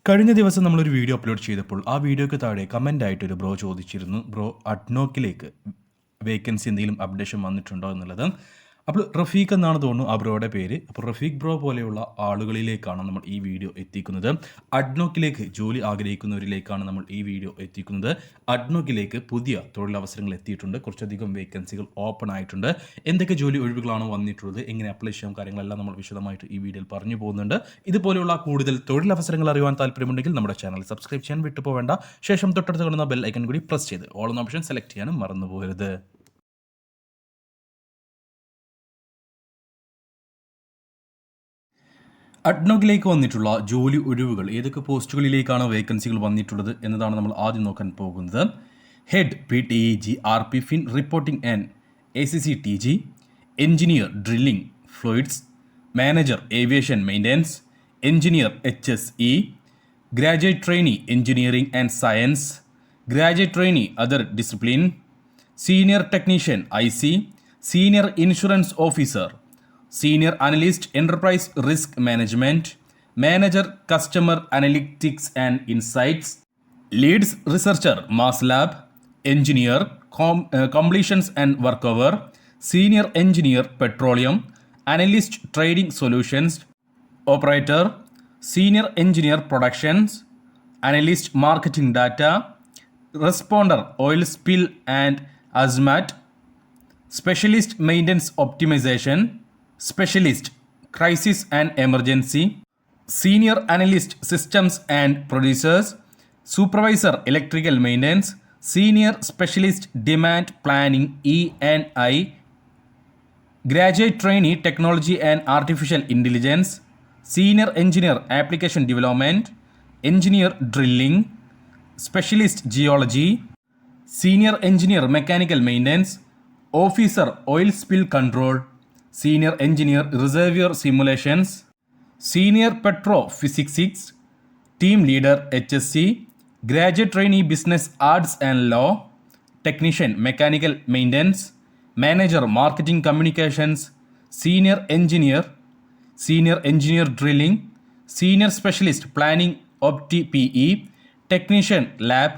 കഴിഞ്ഞ ദിവസം നമ്മളൊരു വീഡിയോ അപ്ലോഡ് ചെയ്തപ്പോൾ ആ വീഡിയോയ്ക്ക് താഴെ കമൻ്റ് ആയിട്ടൊരു ബ്രോ ചോദിച്ചിരുന്നു, ബ്രോ അഡ്നോക്കിലേക്ക് വേക്കൻസി എന്തെങ്കിലും അപ്ഡേഷൻ വന്നിട്ടുണ്ടോ എന്നുള്ളത്. അപ്പോൾ റഫീഖ് എന്നാണ് തോന്നുന്നു ആ ബ്രോയുടെ പേര്. അപ്പോൾ റഫീഖ് ബ്രോ പോലെയുള്ള ആളുകളിലേക്കാണ് നമ്മൾ ഈ വീഡിയോ എത്തിക്കുന്നത്. അഡ്നോക്കിലേക്ക് ജോലി ആഗ്രഹിക്കുന്നവരിലേക്കാണ് നമ്മൾ ഈ വീഡിയോ എത്തിക്കുന്നത്. അഡ്നോക്കിലേക്ക് പുതിയ തൊഴിലവസരങ്ങൾ എത്തിയിട്ടുണ്ട്. കുറച്ചധികം വേക്കൻസികൾ ഓപ്പൺ ആയിട്ടുണ്ട്. എന്തൊക്കെ ജോലി ഒഴിവുകളാണ് വന്നിട്ടുള്ളത്, എങ്ങനെ അപ്ലൈ ചെയ്യാം, കാര്യങ്ങളെല്ലാം നമ്മൾ വിശദമായിട്ട് ഈ വീഡിയോയിൽ പറഞ്ഞു പോകുന്നുണ്ട്. ഇതുപോലെയുള്ള കൂടുതൽ തൊഴിലവസരങ്ങൾ അറിയുവാൻ താല്പര്യമുണ്ടെങ്കിൽ നമ്മുടെ ചാനൽ സബ്സ്ക്രൈബ് ചെയ്യാൻ വിട്ടുപോവേണ്ട. ശേഷം തൊട്ടടുത്ത് കാണുന്ന ബെൽ ഐക്കൺ കൂടി പ്രസ് ചെയ്ത് ഓൾ എന്ന ഓപ്ഷൻ സെലക്ട് ചെയ്യാനും മറന്നു പോകരുത്. അഡ്നോക്കിലേക്ക് വന്നിട്ടുള്ള ജോലി ഒഴിവുകൾ, ഏതൊക്കെ പോസ്റ്റുകളിലേക്കാണ് വേക്കൻസികൾ വന്നിട്ടുള്ളത് എന്നതാണ് നമ്മൾ ആദ്യം നോക്കാൻ പോകുന്നത്. Head PTEG RP fin reporting and ACCTG, engineer drilling fluids, manager aviation maintenance, engineer HSE, graduate trainee engineering and science, graduate trainee other discipline, senior technician IC, senior insurance officer, Senior Analyst Enterprise Risk Management, Manager Customer Analytics and Insights, Leads Researcher Mass Lab, Engineer Completions and Workover, Senior Engineer Petroleum, Analyst Trading Solutions, Operator, Senior Engineer Productions, Analyst Marketing Data, Responder Oil Spill and Azmat, Specialist Maintenance Optimization, Specialist Crisis and Emergency, Senior Analyst Systems and Producers, Supervisor Electrical Maintenance, Senior Specialist Demand Planning E&I, Graduate Trainee Technology and Artificial Intelligence, Senior Engineer Application Development, Engineer Drilling, Specialist Geology, Senior Engineer Mechanical Maintenance, Officer Oil Spill Control, Senior Engineer Reservoir Simulations, Senior Petrophysics, Team Leader HSC, Graduate Trainee Business Arts and Law, Technician Mechanical Maintenance, Manager Marketing Communications, Senior Engineer, Senior Engineer Drilling, Senior Specialist Planning Opti PE, Technician Lab,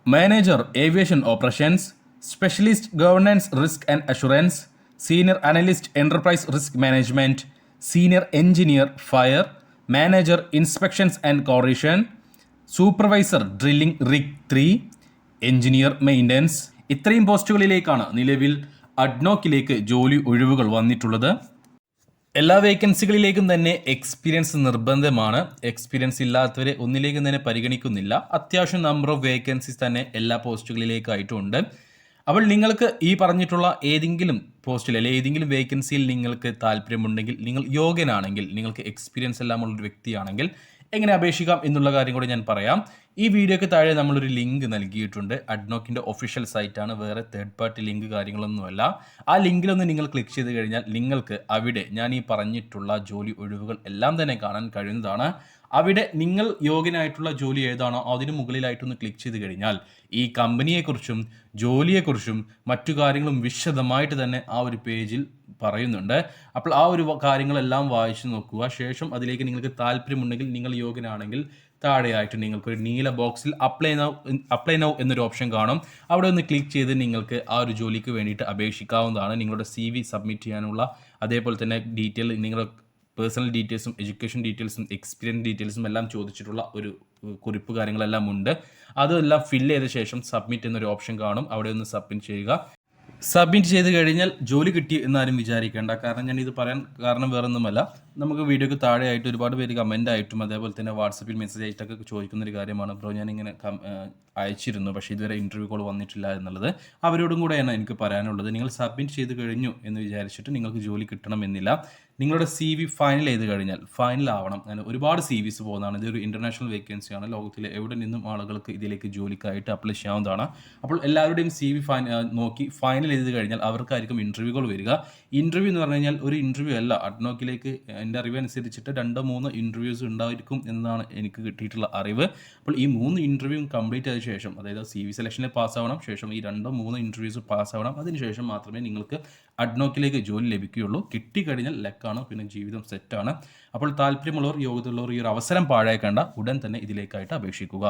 Manager Aviation Operations, Specialist Governance Risk and Assurance, Senior Analyst Enterprise Risk Management, Senior Engineer Fire, Manager Inspections and Correction, Supervisor Drilling Rig 3, Engineer Maintenance. ഇത്രയും പോസ്റ്റുകളിലേക്കാണ് നിലവിൽ അഡ്നോക്കിലേക്ക് ജോലി ഒഴിവുകൾ വന്നിട്ടുള്ളത്. എല്ലാ വേക്കൻസികളിലേക്കും തന്നെ experience നിർബന്ധമാണ്. Experience ഇല്ലാത്തവരെ ഒന്നിലേക്കും തന്നെ പരിഗണിക്കുന്നില്ല. അത്യാവശ്യം നമ്പർ ഓഫ് വേക്കൻസീസ് തന്നെ എല്ലാ പോസ്റ്റുകളിലേക്കായിട്ടുണ്ട്. അപ്പോൾ നിങ്ങൾക്ക് ഈ പറഞ്ഞിട്ടുള്ള ഏതെങ്കിലും പോസ്റ്റിൽ അല്ലെങ്കിൽ ഏതെങ്കിലും വേക്കൻസിയിൽ നിങ്ങൾക്ക് താല്പര്യമുണ്ടെങ്കിൽ, നിങ്ങൾ യോഗ്യനാണെങ്കിൽ, നിങ്ങൾക്ക് എക്സ്പീരിയൻസ് എല്ലാം ഉള്ളൊരു വ്യക്തിയാണെങ്കിൽ എങ്ങനെ അപേക്ഷിക്കാം എന്നുള്ള കാര്യം കൂടി ഞാൻ പറയാം. ഈ വീഡിയോയ്ക്ക് താഴെ നമ്മളൊരു ലിങ്ക് നൽകിയിട്ടുണ്ട്. അഡ്നോക്കിൻ്റെ ഒഫീഷ്യൽ സൈറ്റാണ്, വേറെ തേർഡ് പാർട്ടി ലിങ്ക് കാര്യങ്ങളൊന്നുമല്ല. ആ ലിങ്കിലൊന്ന് നിങ്ങൾ ക്ലിക്ക് ചെയ്ത് കഴിഞ്ഞാൽ നിങ്ങൾക്ക് അവിടെ ഞാൻ ഈ പറഞ്ഞിട്ടുള്ള ജോലി ഒഴിവുകൾ എല്ലാം തന്നെ കാണാൻ കഴിയുന്നതാണ്. അവിടെ നിങ്ങൾ യോഗ്യനായിട്ടുള്ള ജോലി ഏതാണോ അതിന് മുകളിലായിട്ടൊന്ന് ക്ലിക്ക് ചെയ്ത് കഴിഞ്ഞാൽ ഈ കമ്പനിയെക്കുറിച്ചും ജോലിയെക്കുറിച്ചും മറ്റു കാര്യങ്ങളും വിശദമായിട്ട് തന്നെ ആ ഒരു പേജിൽ പറയുന്നുണ്ട്. അപ്പോൾ ആ ഒരു കാര്യങ്ങളെല്ലാം വായിച്ചു നോക്കുക. ശേഷം അതിലേക്ക് നിങ്ങൾക്ക് താല്പര്യമുണ്ടെങ്കിൽ, നിങ്ങൾ യോഗ്യനാണെങ്കിൽ താഴെയായിട്ട് നിങ്ങൾക്കൊരു നീല ബോക്സിൽ അപ്ലൈ നൗ എന്നൊരു ഓപ്ഷൻ കാണും. അവിടെ ഒന്ന് ക്ലിക്ക് ചെയ്ത് നിങ്ങൾക്ക് ആ ഒരു ജോലിക്ക് വേണ്ടിയിട്ട് അപേക്ഷിക്കാവുന്നതാണ്. നിങ്ങളുടെ CV സബ്മിറ്റ് ചെയ്യാനുള്ള, അതേപോലെ തന്നെ നിങ്ങളുടെ പേഴ്സണൽ ഡീറ്റെയിൽസും എഡ്യൂക്കേഷൻ ഡീറ്റെയിൽസും എക്സ്പീരിയൻസ് ഡീറ്റെയിൽസും എല്ലാം ചോദിച്ചിട്ടുള്ള ഒരു കുറിപ്പ് കാര്യങ്ങളെല്ലാം ഉണ്ട്. അതെല്ലാം ഫില്ല് ചെയ്ത ശേഷം സബ്മിറ്റ് എന്നൊരു ഓപ്ഷൻ കാണും. അവിടെ ഒന്ന് സബ്മിറ്റ് ചെയ്യുക. സബ്മിറ്റ് ചെയ്ത് കഴിഞ്ഞാൽ ജോലി കിട്ടി എന്നാരും വിചാരിക്കേണ്ട. കാരണം ഞാൻ ഇത് പറയാൻ കാരണം വേറൊന്നുമല്ല, നമുക്ക് വീഡിയോക്ക് താഴെയായിട്ട് ഒരുപാട് പേര് കമൻ്റ് ആയിട്ടും അതേപോലെ തന്നെ വാട്സപ്പിൽ മെസ്സേജ് ആയിട്ടൊക്കെ ചോദിക്കുന്നൊരു കാര്യമാണ്, ബ്രോ ഞാനിങ്ങനെ അയച്ചിരുന്നു പക്ഷേ ഇതുവരെ ഇൻ്റർവ്യൂ കോൾ വന്നിട്ടില്ല എന്നുള്ളത്. അവരോടും കൂടെയാണ് എനിക്ക് പറയാനുള്ളത്. നിങ്ങൾ സബ്മിറ്റ് ചെയ്ത് കഴിഞ്ഞു എന്ന് വിചാരിച്ചിട്ട് നിങ്ങൾക്ക് ജോലി കിട്ടണമെന്നില്ല. നിങ്ങളുടെ CV ഫൈനൽ ചെയ്ത് കഴിഞ്ഞാൽ, ഫൈനൽ ആവണം. ഞാൻ ഒരുപാട് CVs പോകുന്നതാണ്. ഇതൊരു ഇൻ്റർനാഷണൽ വേക്കൻസിയാണ്. ലോകത്തിലെ എവിടെ നിന്നും ആളുകൾക്ക് ഇതിലേക്ക് ജോലിക്കായിട്ട് അപ്ലൈ ചെയ്യാവുന്നതാണ്. അപ്പോൾ എല്ലാവരുടെയും CV നോക്കി ഫൈനൽ ചെയ്ത് കഴിഞ്ഞാൽ അവർക്കായിരിക്കും ഇൻ്റർവ്യൂകൾ വരിക. ഇൻ്റർവ്യൂ എന്ന് പറഞ്ഞു കഴിഞ്ഞാൽ ഒരു ഇൻ്റർവ്യൂ അല്ല. അഡ്നോക്കിലേക്ക് എൻ്റെ അറിവനുസരിച്ചിട്ട് 2-3 ഇൻ്റർവ്യൂസ് ഉണ്ടായിരിക്കും എന്നാണ് എനിക്ക് കിട്ടിയിട്ടുള്ള അറിവ്. അപ്പോൾ ഈ 3 ഇൻ്റർവ്യൂ കംപ്ലീറ്റ് ആയ ശേഷം, അതായത് CV സെലക്ഷനിൽ പാസ്സാവണം, ശേഷം ഈ 2-3 ഇൻ്റർവ്യൂസ് പാസ്സാവണം, അതിനുശേഷം മാത്രമേ നിങ്ങൾക്ക് അഡ്നോക്കിലേക്ക് ജോലി ലഭിക്കുകയുള്ളൂ. കിട്ടിക്കഴിഞ്ഞാൽ ലക്കാണ്, പിന്നെ ജീവിതം സെറ്റാണ്. അപ്പോൾ താല്പര്യമുള്ളവർ, യോഗ്യതയുള്ളവർ ഈ ഒരു അവസരം പാഴാക്കേണ്ട, ഉടൻ തന്നെ ഇതിലേക്കായിട്ട് അപേക്ഷിക്കുക.